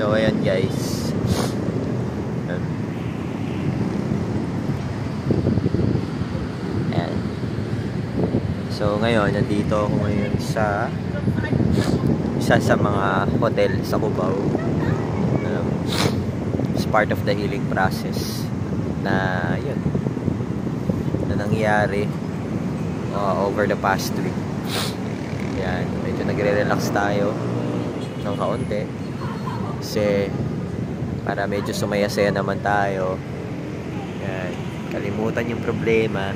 So ayan guys. Ayan. So ngayon, nandito ako ngayon sa isa sa mga hotel sa Cubao. It's part of the healing process na yun na nangyari over the past week. Yan, medyo nagre-relax tayo ng kaunti kasi para medyo sumaya-saya naman tayo. Yan, kalimutan yung problema.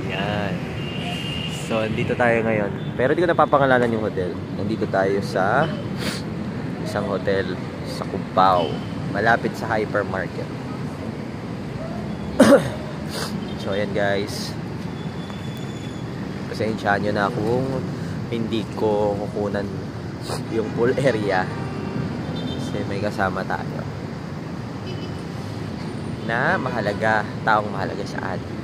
Yan. So, nandito tayo ngayon. Pero di ko napapangalanan yung hotel. Nandito tayo sa isang hotel sa Cubao, malapit sa hypermarket. So, ayan guys. Pasensyahan nyo na kung hindi ko kukunan yung pool area. Kasi may kasama tayo na mahalaga, taong mahalaga sa atin.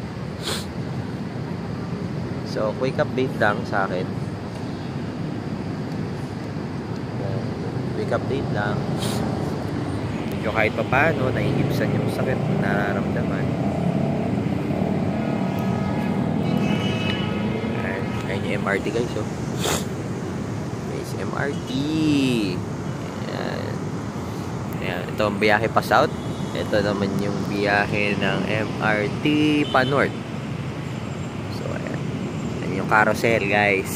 So, quick update lang sa akin. Quick update lang. Medyo kahit pa paano, naiibsan yung sakit na nararamdaman. Ayan yung MRT guys, oh. Guys, MRT. Ayan. Ayan. Ito ang biyahe pa south. Ito naman yung biyahe ng MRT pa north. Carousel guys.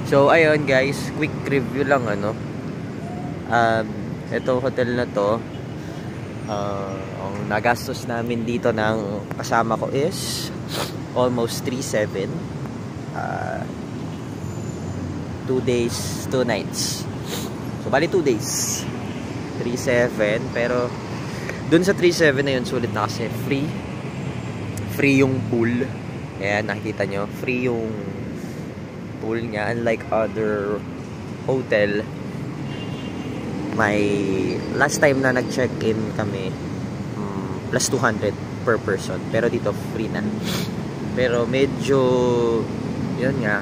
So ayun guys, quick review lang ano. Ito hotel na to, ang nagastos namin dito ng kasama ko is almost 3,700. 2 days, 2 nights. So bali 2 days. 3,700, pero dun sa 3,700 na yun sulit na kasi free yung pool. Ayan, nakikita nyo, free yung pool niya. Unlike other hotel, may last time na nag-check-in kami, plus 200 per person. Pero dito, free na. Pero medyo, yun nga,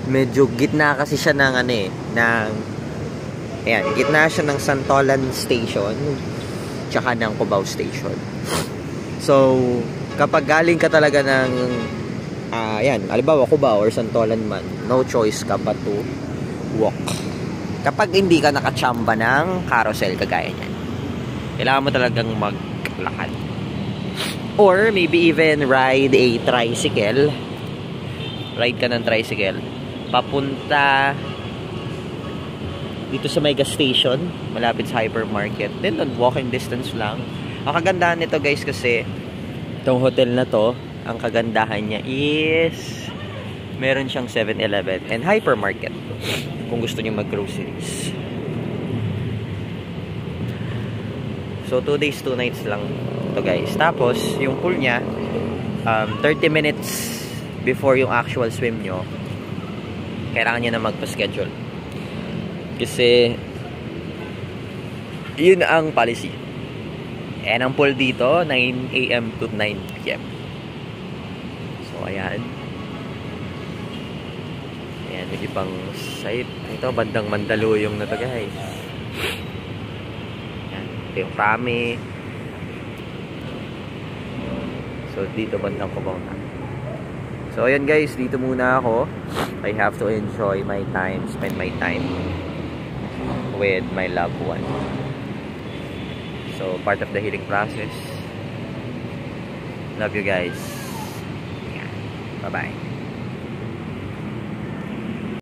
medyo gitna kasi siya ng ano eh, ng, ayan, gitna siya ng Santolan Station, tsaka ng Cubao Station. So, kapag galing ka talaga ng yan, halimbawa Cubao or Santolan man, no choice ka but to walk. Kapag hindi ka nakachamba ng carousel kagaya niyan, kailangan mo talagang maglakad. Or maybe even ride a tricycle. Ride ka ng tricycle papunta dito sa may gas station, malapit sa hypermarket. Then, walking distance lang. Ang kagandahan nito guys kasi itong hotel na to, ang kagandahan niya is meron siyang 7-Eleven and hypermarket kung gusto niyo mag-groceries. So 2 days, 2 nights lang to guys. Tapos yung pool niya 30 minutes before yung actual swim nyo, kailangan niya na magpa-schedule. Kasi yun ang policy. And ang pool dito, 9 AM to 9 PM. So, ayan. Ayan, may ibang site. Ito, bandang Mandaluyong na to, guys. Ayan, ito yung Rami. So, dito bandang Cubao na. So, ayan guys, dito muna ako. I have to enjoy my time, spend my time with my loved one. So, part of the healing process. Love you guys. Bye-bye.